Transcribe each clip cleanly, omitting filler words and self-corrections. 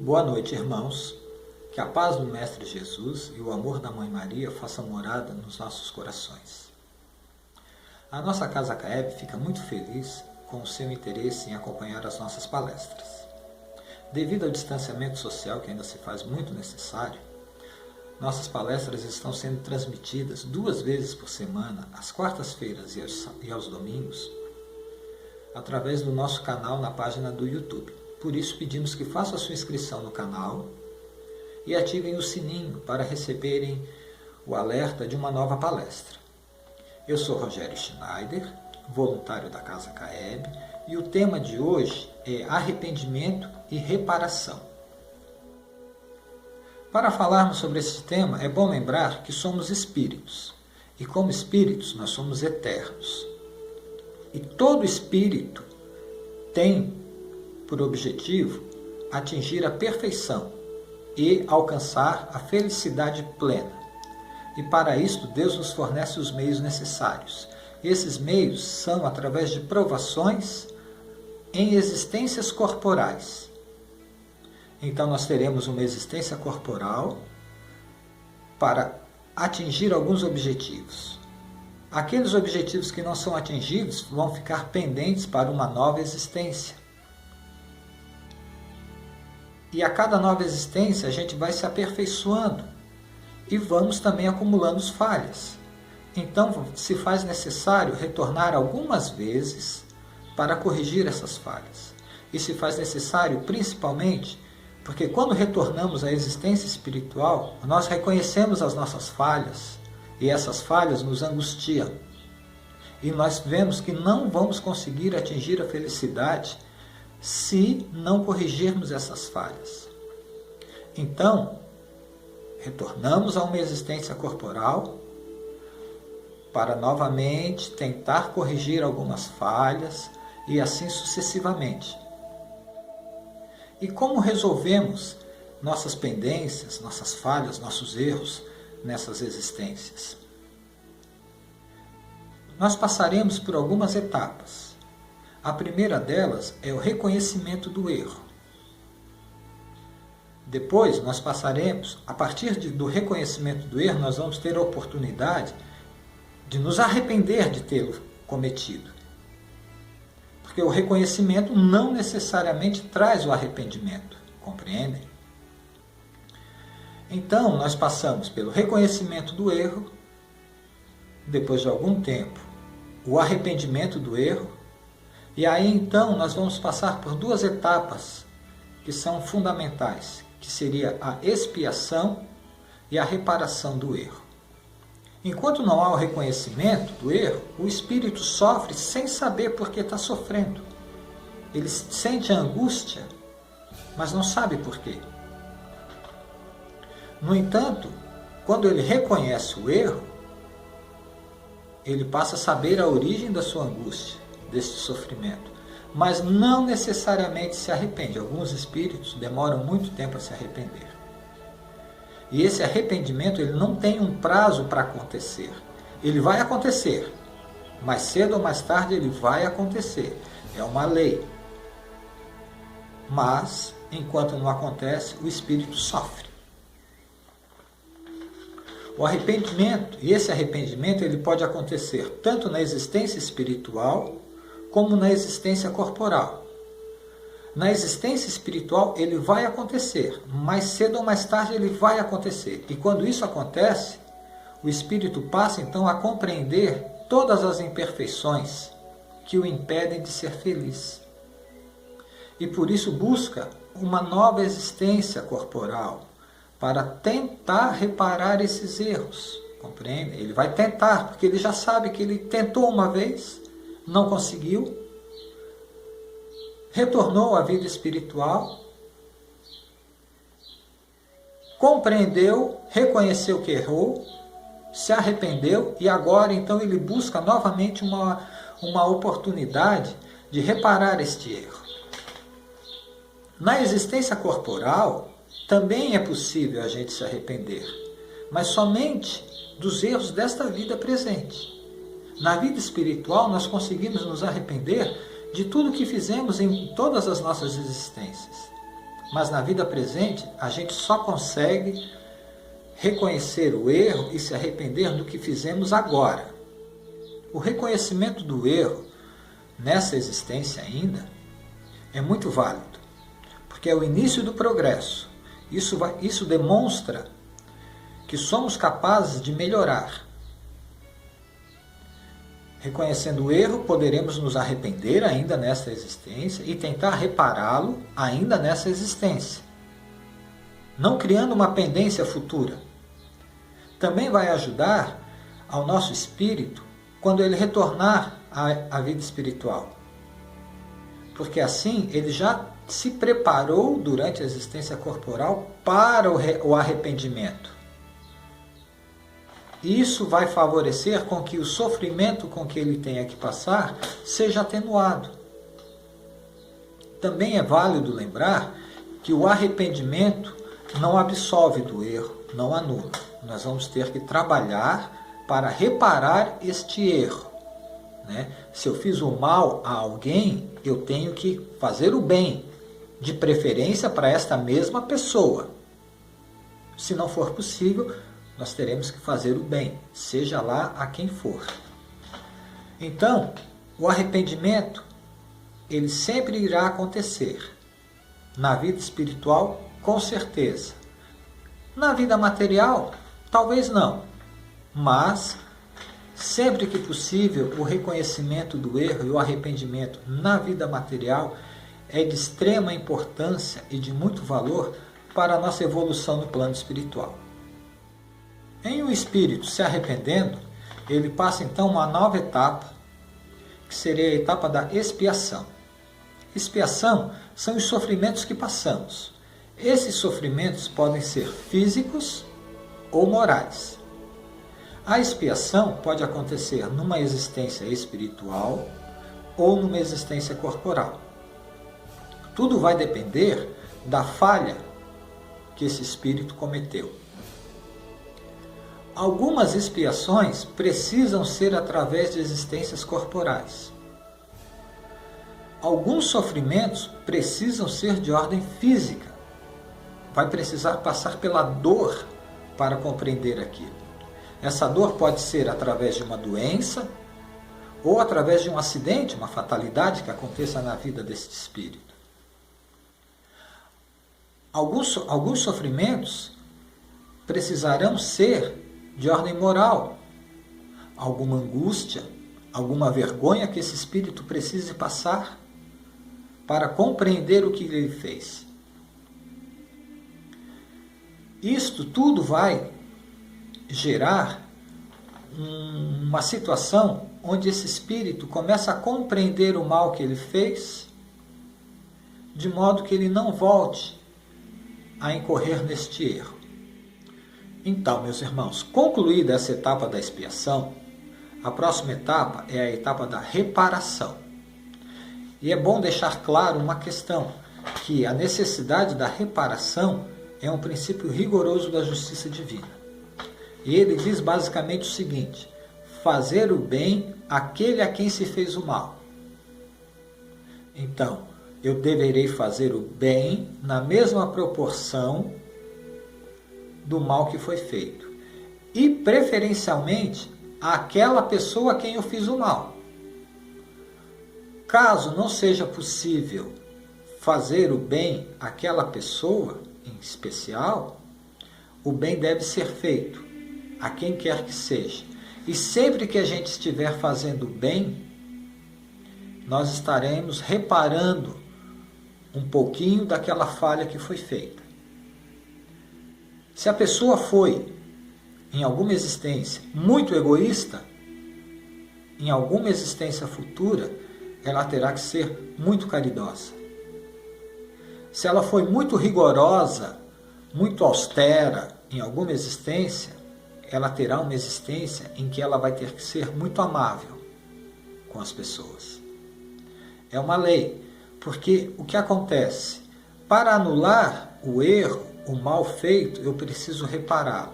Boa noite, irmãos. Que a paz do Mestre Jesus e o amor da Mãe Maria façam morada nos nossos corações. A nossa Casa CAEB fica muito feliz com o seu interesse em acompanhar as nossas palestras. Devido ao distanciamento social que ainda se faz muito necessário, nossas palestras estão sendo transmitidas 2 vezes por semana, às quartas-feiras e aos domingos, através do nosso canal na página do YouTube. Por isso pedimos que façam a sua inscrição no canal e ativem o sininho para receberem o alerta de uma nova palestra. Eu sou Rogério Schneider, voluntário da Casa CAEB, e o tema de hoje é arrependimento e reparação. Para falarmos sobre esse tema, é bom lembrar que somos espíritos, e como espíritos nós somos eternos. E todo espírito tem por objetivo atingir a perfeição e alcançar a felicidade plena. E para isto Deus nos fornece os meios necessários. Esses meios são através de provações em existências corporais. Então nós teremos uma existência corporal para atingir alguns objetivos. Aqueles objetivos que não são atingidos vão ficar pendentes para uma nova existência. E a cada nova existência a gente vai se aperfeiçoando e vamos também acumulando falhas. Então se faz necessário retornar algumas vezes para corrigir essas falhas. E se faz necessário principalmente porque quando retornamos à existência espiritual, nós reconhecemos as nossas falhas e essas falhas nos angustiam. E nós vemos que não vamos conseguir atingir a felicidade se não corrigirmos essas falhas. Então, retornamos a uma existência corporal para novamente tentar corrigir algumas falhas e assim sucessivamente. E como resolvemos nossas pendências, nossas falhas, nossos erros nessas existências? Nós passaremos por algumas etapas. A primeira delas é o reconhecimento do erro. Depois nós passaremos, a partir do reconhecimento do erro, nós vamos ter a oportunidade de nos arrepender de tê-lo cometido. Porque o reconhecimento não necessariamente traz o arrependimento, compreendem? Então nós passamos pelo reconhecimento do erro, depois de algum tempo, o arrependimento do erro, e aí então nós vamos passar por 2 etapas que são fundamentais, que seria a expiação e a reparação do erro. Enquanto não há o reconhecimento do erro, o espírito sofre sem saber por que está sofrendo. Ele sente a angústia, mas não sabe por quê. No entanto, quando ele reconhece o erro, ele passa a saber a origem da sua angústia, deste sofrimento, mas não necessariamente se arrepende. Alguns espíritos demoram muito tempo a se arrepender. E esse arrependimento ele não tem um prazo para acontecer. Ele vai acontecer, mais cedo ou mais tarde ele vai acontecer. É uma lei. Mas, enquanto não acontece, o espírito sofre. O arrependimento, e esse arrependimento ele pode acontecer tanto na existência espiritual como na existência corporal. Na existência espiritual ele vai acontecer, mais cedo ou mais tarde ele vai acontecer. E quando isso acontece, o espírito passa então a compreender todas as imperfeições que o impedem de ser feliz. E por isso busca uma nova existência corporal para tentar reparar esses erros. Compreende? Ele vai tentar, porque ele já sabe que ele tentou uma vez, não conseguiu, retornou à vida espiritual, compreendeu, reconheceu que errou, se arrependeu e agora então ele busca novamente uma oportunidade de reparar este erro. Na existência corporal também é possível a gente se arrepender, mas somente dos erros desta vida presente. Na vida espiritual nós conseguimos nos arrepender de tudo que fizemos em todas as nossas existências. Mas na vida presente, a gente só consegue reconhecer o erro e se arrepender do que fizemos agora. O reconhecimento do erro, nessa existência ainda, é muito válido, porque é o início do progresso. Isso demonstra que somos capazes de melhorar. Reconhecendo o erro, poderemos nos arrepender ainda nesta existência e tentar repará-lo ainda nessa existência, não criando uma pendência futura. Também vai ajudar ao nosso espírito quando ele retornar à vida espiritual, porque assim ele já se preparou durante a existência corporal para o arrependimento. Isso vai favorecer com que o sofrimento com que ele tenha que passar seja atenuado. Também é válido lembrar que o arrependimento não absolve do erro, não anula. Nós vamos ter que trabalhar para reparar este erro, né? Se eu fiz o mal a alguém, eu tenho que fazer o bem, de preferência para esta mesma pessoa. Se não for possível, nós teremos que fazer o bem, seja lá a quem for. Então, o arrependimento, ele sempre irá acontecer. Na vida espiritual, com certeza. Na vida material, talvez não. Mas, sempre que possível, o reconhecimento do erro e o arrependimento na vida material é de extrema importância e de muito valor para a nossa evolução no plano espiritual. Em um espírito se arrependendo, ele passa então uma nova etapa, que seria a etapa da expiação. Expiação são os sofrimentos que passamos. Esses sofrimentos podem ser físicos ou morais. A expiação pode acontecer numa existência espiritual ou numa existência corporal. Tudo vai depender da falha que esse espírito cometeu. Algumas expiações precisam ser através de existências corporais. Alguns sofrimentos precisam ser de ordem física. Vai precisar passar pela dor para compreender aquilo. Essa dor pode ser através de uma doença ou através de um acidente, uma fatalidade que aconteça na vida desse espírito. Alguns sofrimentos precisarão ser de ordem moral, alguma angústia, alguma vergonha que esse espírito precise passar para compreender o que ele fez. Isto tudo vai gerar uma situação onde esse espírito começa a compreender o mal que ele fez, de modo que ele não volte a incorrer neste erro. Então, meus irmãos, concluída essa etapa da expiação, a próxima etapa é a etapa da reparação. E é bom deixar claro uma questão, que a necessidade da reparação é um princípio rigoroso da justiça divina. E ele diz basicamente o seguinte: fazer o bem àquele a quem se fez o mal. Então, eu deverei fazer o bem na mesma proporção do mal que foi feito. E, preferencialmente, àquela pessoa a quem eu fiz o mal. Caso não seja possível fazer o bem àquela pessoa em especial, o bem deve ser feito a quem quer que seja. E sempre que a gente estiver fazendo bem, nós estaremos reparando um pouquinho daquela falha que foi feita. Se a pessoa foi, em alguma existência, muito egoísta, em alguma existência futura, ela terá que ser muito caridosa. Se ela foi muito rigorosa, muito austera em alguma existência, ela terá uma existência em que ela vai ter que ser muito amável com as pessoas. É uma lei, porque o que acontece? Para anular o erro, o mal feito, eu preciso repará-lo.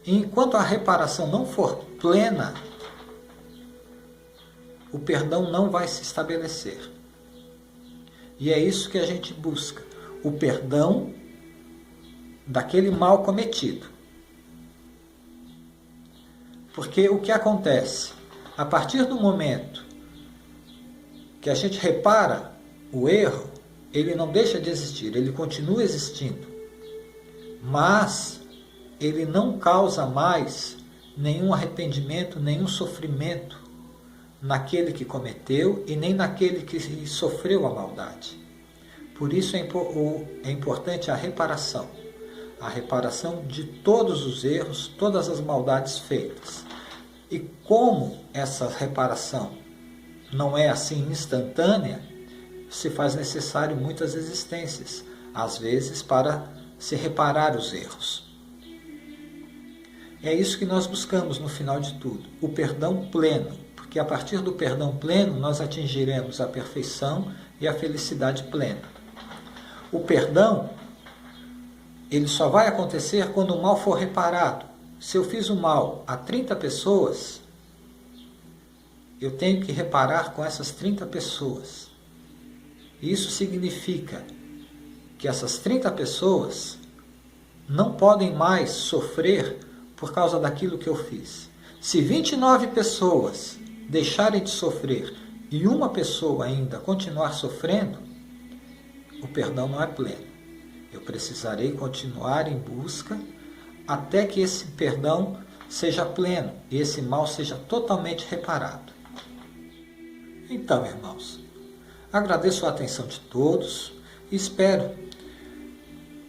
E enquanto a reparação não for plena, o perdão não vai se estabelecer. E é isso que a gente busca. o perdão daquele mal cometido. Porque o que acontece? A partir do momento que a gente repara o erro, ele não deixa de existir, ele continua existindo. Mas ele não causa mais nenhum arrependimento, nenhum sofrimento naquele que cometeu e nem naquele que sofreu a maldade. Por isso é importante a reparação de todos os erros, todas as maldades feitas. E como essa reparação não é assim instantânea, se faz necessário muitas existências, às vezes para se reparar os erros. É isso que nós buscamos no final de tudo, o perdão pleno, porque a partir do perdão pleno nós atingiremos a perfeição e a felicidade plena. O perdão, ele só vai acontecer quando o mal for reparado. Se eu fiz o mal a 30 pessoas, eu tenho que reparar com essas 30 pessoas. Isso significa que essas 30 pessoas não podem mais sofrer por causa daquilo que eu fiz. Se 29 pessoas deixarem de sofrer e uma pessoa ainda continuar sofrendo, o perdão não é pleno. Eu precisarei continuar em busca até que esse perdão seja pleno e esse mal seja totalmente reparado. Então, irmãos, agradeço a atenção de todos e espero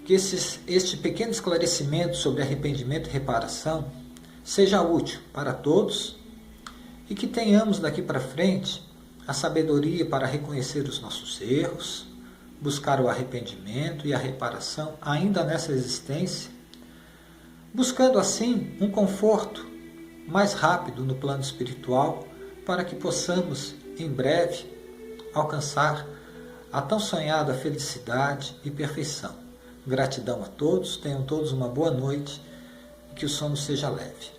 que este pequeno esclarecimento sobre arrependimento e reparação seja útil para todos e que tenhamos daqui para frente a sabedoria para reconhecer os nossos erros, buscar o arrependimento e a reparação ainda nessa existência, buscando assim um conforto mais rápido no plano espiritual para que possamos em breve alcançar a tão sonhada felicidade e perfeição. Gratidão a todos, tenham todos uma boa noite e que o sono seja leve.